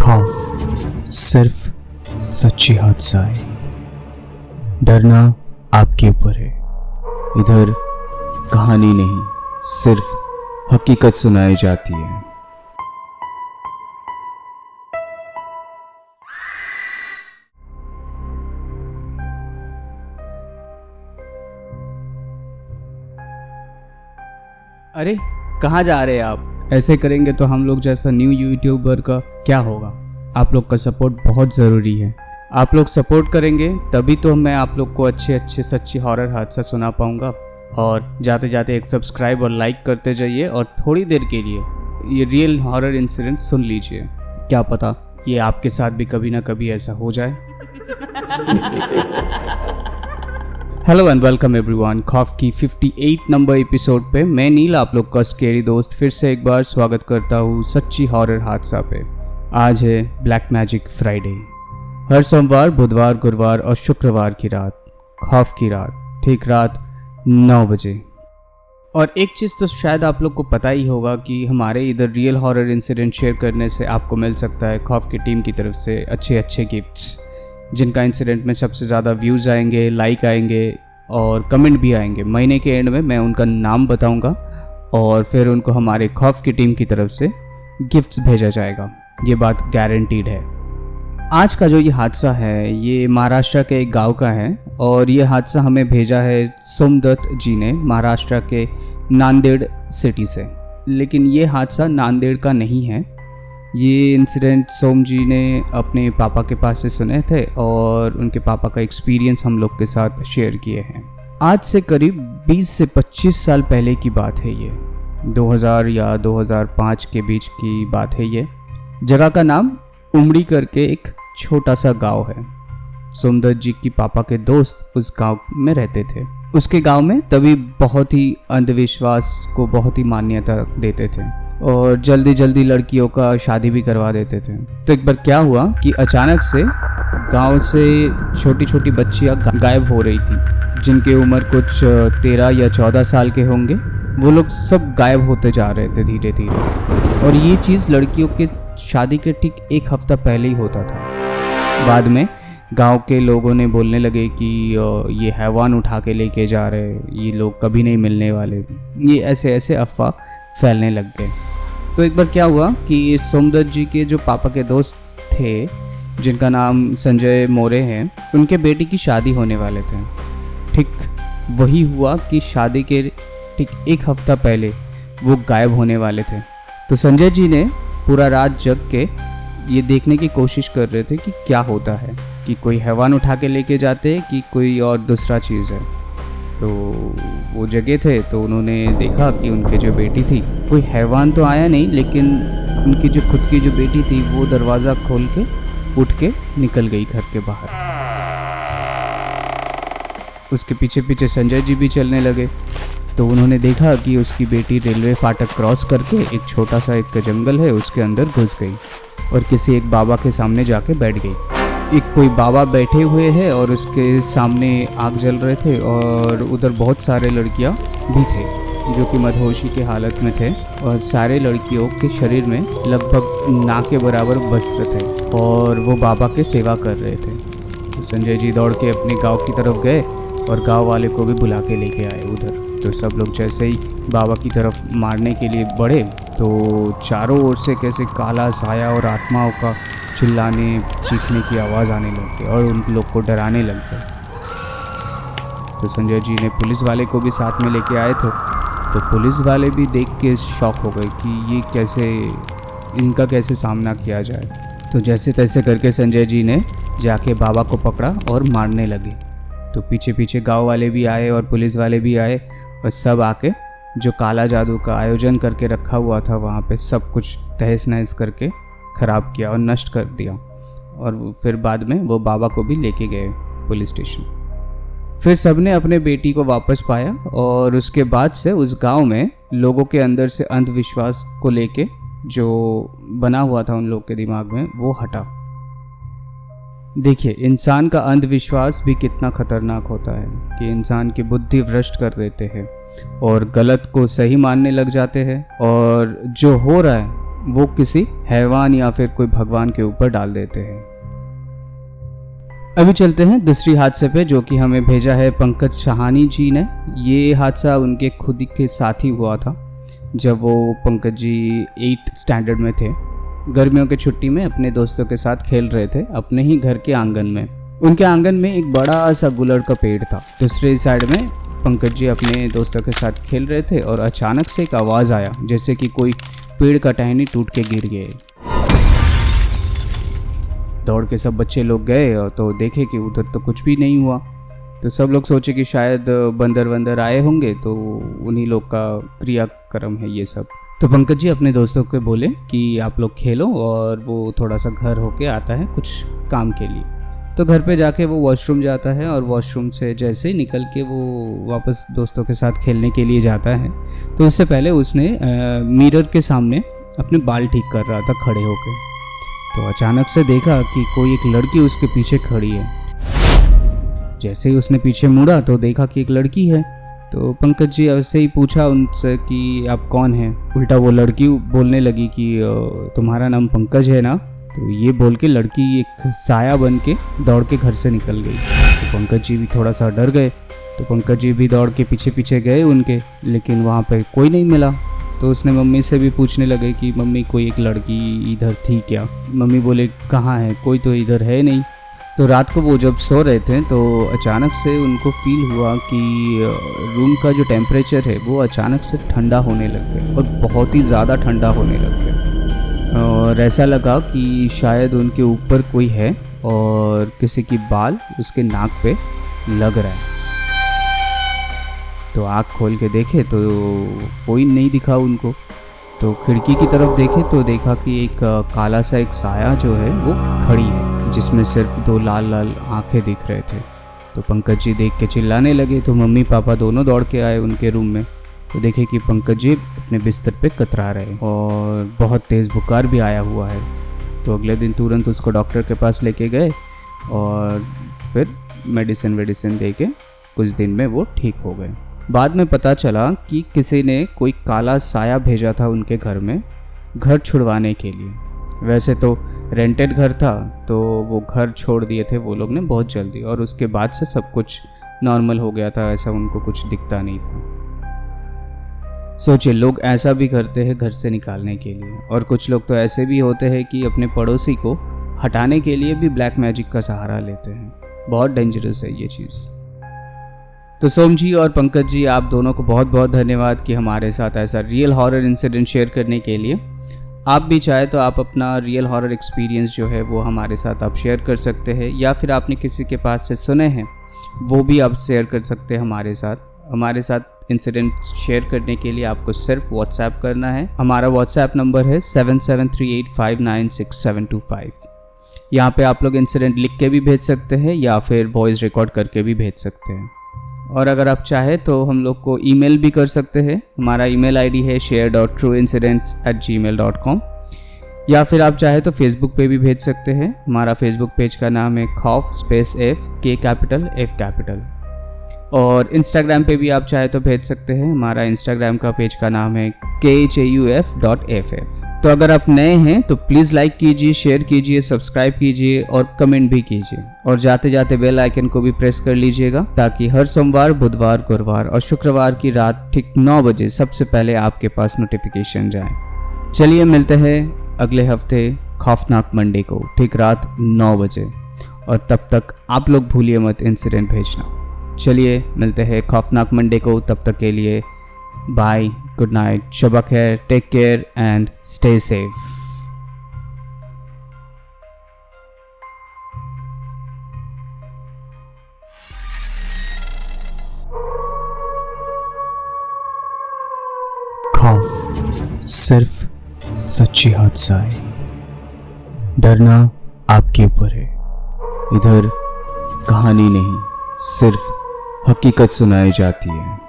खौफ सिर्फ सच्ची हादसा है। डरना आपके ऊपर है। इधर कहानी नहीं, सिर्फ हकीकत सुनाई जाती है। अरे कहाँ जा रहे हैं आप? ऐसे करेंगे तो हम लोग जैसा न्यू यूट्यूबर का क्या होगा? आप लोग का सपोर्ट बहुत ज़रूरी है। आप लोग सपोर्ट करेंगे तभी तो मैं आप लोग को अच्छे सच्ची हॉरर हादसा सुना पाऊँगा। और जाते जाते एक सब्सक्राइब और लाइक करते जाइए और थोड़ी देर के लिए ये रियल हॉरर इंसिडेंट सुन लीजिए। क्या पता ये आपके साथ भी कभी ना कभी ऐसा हो जाए। Hello and welcome everyone. खौफ की 58 नंबर एपिसोड पे मैं नील आप लोग का स्केरी दोस्त फिर से एक बार स्वागत करता हूँ सच्ची हॉरर हादसा पे। आज है ब्लैक मैजिक फ्राइडे। हर सोमवार, बुधवार, गुरुवार और शुक्रवार की रात, खौफ की रात, ठीक रात 9 बजे। और एक चीज़ तो शायद आप लोग को पता ही होगा कि हमारे इधर रियल हॉरर इंसिडेंट शेयर करने से आपको मिल सकता है खौफ की टीम की तरफ से अच्छे गिफ्ट्स, जिनका इंसिडेंट में सबसे ज़्यादा व्यूज़ आएंगे, लाइक आएंगे और कमेंट भी आएंगे। महीने के एंड में मैं उनका नाम बताऊंगा और फिर उनको हमारे खौफ की टीम की तरफ से गिफ्ट्स भेजा जाएगा। ये बात गारंटीड है। आज का जो ये हादसा है ये महाराष्ट्र के एक गांव का है और ये हादसा हमें भेजा है सोमदत्त जी ने महाराष्ट्र के नांदेड़ सिटी से। लेकिन ये हादसा नांदेड़ का नहीं है। ये इंसिडेंट सोम जी ने अपने पापा के पास से सुने थे और उनके पापा का एक्सपीरियंस हम लोग के साथ शेयर किए हैं। आज से करीब 20 से 25 साल पहले की बात है। ये 2000 या 2005 के बीच की बात है। ये जगह का नाम उमड़ी करके एक छोटा सा गांव है। सोमदत्त जी की पापा के दोस्त उस गांव में रहते थे। उसके गांव में तभी बहुत ही अंधविश्वास को बहुत ही मान्यता देते थे और जल्दी लड़कियों का शादी भी करवा देते थे। तो एक बार क्या हुआ कि अचानक से गांव से छोटी बच्चियां गायब हो रही थी, जिनकी उम्र कुछ 13 या 14 साल के होंगे। वो लोग सब गायब होते जा रहे थे धीरे धीरे। और ये चीज़ लड़कियों के शादी के ठीक एक हफ्ता पहले ही होता था। बाद में गांव के लोगों ने बोलने लगे कि ये हैवान उठा के लेके जा रहे, ये लोग कभी नहीं मिलने वाले। ये ऐसे अफवाह फैलने लग गए। तो एक बार क्या हुआ कि सोमदत्त जी के जो पापा के दोस्त थे, जिनका नाम संजय मोरे हैं, उनके बेटी की शादी होने वाले थे। ठीक वही हुआ कि शादी के ठीक एक हफ्ता पहले वो गायब होने वाले थे। तो संजय जी ने पूरा रात जग के ये देखने की कोशिश कर रहे थे कि क्या होता है, कि कोई हैवान उठा के लेके जाते हैं कि कोई और दूसरा चीज़ है। तो वो जगह थे तो उन्होंने देखा कि उनकी जो बेटी थी, कोई हैवान तो आया नहीं, लेकिन उनकी जो खुद की जो बेटी थी वो दरवाज़ा खोल के उठ के निकल गई घर के बाहर। उसके पीछे संजय जी भी चलने लगे। तो उन्होंने देखा कि उसकी बेटी रेलवे फाटक क्रॉस करके एक छोटा सा एक जंगल है उसके अंदर घुस गई और किसी एक बाबा के सामने जाके बैठ गई। एक कोई बाबा बैठे हुए हैं और उसके सामने आग जल रहे थे और उधर बहुत सारे लड़कियां भी थे जो कि मदहोशी की हालत में थे और सारे लड़कियों के शरीर में लगभग नाक के बराबर वस्त्र थे और वो बाबा के सेवा कर रहे थे। तो संजय जी दौड़ के अपने गांव की तरफ गए और गांव वाले को भी बुला के लेके आए उधर। तो सब लोग जैसे ही बाबा की तरफ मारने के लिए बढ़े तो चारों ओर से कैसे काला साया और आत्माओं का चिल्लाने चीखने की आवाज़ आने लग गई और उन लोग को डराने लग गए। तो संजय जी ने पुलिस वाले को भी साथ में लेके आए थे। तो पुलिस वाले भी देख के शॉक हो गए कि ये कैसे, इनका कैसे सामना किया जाए। तो जैसे तैसे करके संजय जी ने जाके बाबा को पकड़ा और मारने लगे। तो पीछे गांव वाले भी आए और पुलिस वाले भी आए और सब आके जो काला जादू का आयोजन करके रखा हुआ था वहाँ पे सब कुछ तहस नहस करके ख़राब किया और नष्ट कर दिया। और फिर बाद में वो बाबा को भी लेके गए पुलिस स्टेशन। फिर सबने अपने बेटी को वापस पाया और उसके बाद से उस गांव में लोगों के अंदर से अंधविश्वास को लेके जो बना हुआ था उन लोग के दिमाग में वो हटा। देखिए, इंसान का अंधविश्वास भी कितना खतरनाक होता है कि इंसान की बुद्धि भ्रष्ट कर देते हैं और गलत को सही मानने लग जाते हैं और जो हो रहा है वो किसी हैवान या फिर कोई भगवान के ऊपर डाल देते हैं। अभी चलते हैं दूसरी हादसे पे, जो कि हमें भेजा है पंकज शाहानी जी ने। ये हादसा उनके खुद के साथ ही हुआ था जब वो पंकज जी 8th स्टैंडर्ड में थे। गर्मियों की छुट्टी में अपने दोस्तों के साथ खेल रहे थे अपने ही घर के आंगन में। उनके आंगन में एक बड़ा सा गुलड़ का पेड़ था। दूसरे साइड में पंकज जी अपने दोस्तों के साथ खेल रहे थे और अचानक से एक आवाज़ आया जैसे कि कोई पेड़ का टहनी टूट के गिर गए। दौड़ के सब बच्चे लोग गए और तो देखे कि उधर तो कुछ भी नहीं हुआ। तो सब लोग सोचे कि शायद बंदर वंदर आए होंगे, तो उन्हीं लोग का क्रियाक्रम है ये सब। तो पंकज जी अपने दोस्तों को बोले कि आप लोग खेलो और वो थोड़ा सा घर होके आता है कुछ काम के लिए। तो घर पे जाके वो वॉशरूम जाता है और वॉशरूम से जैसे ही निकल के वो वापस दोस्तों के साथ खेलने के लिए जाता है, तो उससे पहले उसने मिरर के सामने अपने बाल ठीक कर रहा था खड़े होकर। तो अचानक से देखा कि कोई एक लड़की उसके पीछे खड़ी है। जैसे ही उसने पीछे मुड़ा तो देखा कि एक लड़की है। तो पंकज जी ऐसे ही पूछा उनसे कि आप कौन हैं। उल्टा वो लड़की बोलने लगी कि तुम्हारा नाम पंकज है ना। तो ये बोल के लड़की एक साया बन के दौड़ के घर से निकल गई। तो पंकज जी भी थोड़ा सा डर गए। तो पंकज जी भी दौड़ के पीछे पीछे गए उनके, लेकिन वहाँ पे कोई नहीं मिला। तो उसने मम्मी से भी पूछने लगे कि मम्मी कोई एक लड़की इधर थी क्या। मम्मी बोले कहाँ है, कोई तो इधर है नहीं। तो रात को वो जब सो रहे थे तो अचानक से उनको फील हुआ कि रूम का जो टेम्परेचर है वो अचानक से ठंडा होने लग गया और बहुत ही ज़्यादा ठंडा होने लग गया। और ऐसा लगा कि शायद उनके ऊपर कोई है और किसी की बाल उसके नाक पे लग रहा है। तो आँख खोल के देखे तो कोई नहीं दिखा उनको। तो खिड़की की तरफ देखे तो देखा कि एक काला सा एक साया जो है वो खड़ी है, जिसमें सिर्फ 2 लाल लाल आंखें दिख रहे थे। तो पंकज जी देख के चिल्लाने लगे। तो मम्मी पापा दोनों दौड़ के आए उनके रूम में। तो देखे कि पंकज जी अपने बिस्तर पे कतरा रहे और बहुत तेज़ बुखार भी आया हुआ है। तो अगले दिन तुरंत उसको डॉक्टर के पास लेके गए और फिर मेडिसिन दे के कुछ दिन में वो ठीक हो गए। बाद में पता चला कि किसी ने कोई काला साया भेजा था उनके घर में घर छुड़वाने के लिए। वैसे तो रेंटेड घर था, तो वो घर छोड़ दिए थे वो लोग ने बहुत जल्दी, और उसके बाद से सब कुछ नॉर्मल हो गया था। ऐसा उनको कुछ दिखता नहीं था। सोचिए, लोग ऐसा भी करते हैं घर से निकालने के लिए, और कुछ लोग तो ऐसे भी होते हैं कि अपने पड़ोसी को हटाने के लिए भी ब्लैक मैजिक का सहारा लेते हैं। बहुत डेंजरस है ये चीज़। तो सोम जी और पंकज जी, आप दोनों को बहुत बहुत धन्यवाद कि हमारे साथ ऐसा रियल हॉरर इंसिडेंट शेयर करने के लिए। आप भी चाहे तो आप अपना रियल हॉरर एक्सपीरियंस जो है वो हमारे साथ आप शेयर कर सकते हैं, या फिर आपने किसी के पास से सुने हैं वो भी आप शेयर कर सकते हैं हमारे साथ। हमारे साथ इंसिडेंट शेयर करने के लिए आपको सिर्फ व्हाट्सएप करना है। हमारा व्हाट्सएप नंबर है 7738596725। यहाँ पे आप लोग इंसिडेंट लिख के भी भेज सकते हैं या फिर वॉइस रिकॉर्ड करके भी भेज सकते हैं। और अगर आप चाहें तो हम लोग को ईमेल भी कर सकते हैं। हमारा ईमेल आईडी है share.trueincidents@gmail.com, या फिर आप चाहें तो फेसबुक पे भी भेज सकते हैं। हमारा फेसबुक पेज का नाम है खौफ_F_K_F। और इंस्टाग्राम पे भी आप चाहे तो भेज सकते हैं। हमारा इंस्टाग्राम का पेज का नाम है KHAUF.FF। तो अगर आप नए हैं तो प्लीज़ लाइक कीजिए, शेयर कीजिए, सब्सक्राइब कीजिए और कमेंट भी कीजिए। और जाते जाते बेल आइकन को भी प्रेस कर लीजिएगा, ताकि हर सोमवार, बुधवार, गुरुवार और शुक्रवार की रात ठीक 9 बजे सबसे पहले आपके पास नोटिफिकेशन जाए। चलिए मिलते हैं अगले हफ्ते खौफनाक मंडे को ठीक रात 9 बजे, और तब तक आप लोग भूलिए मत इंसिडेंट भेजना। चलिए मिलते हैं खौफनाक मंडे को। तब तक के लिए बाय, गुड नाइट, शब खैर, take care and stay safe. खौफ सिर्फ सच्ची हादसा है, डरना आपके ऊपर है। इधर कहानी नहीं, सिर्फ हकीकत सुनाई जाती है।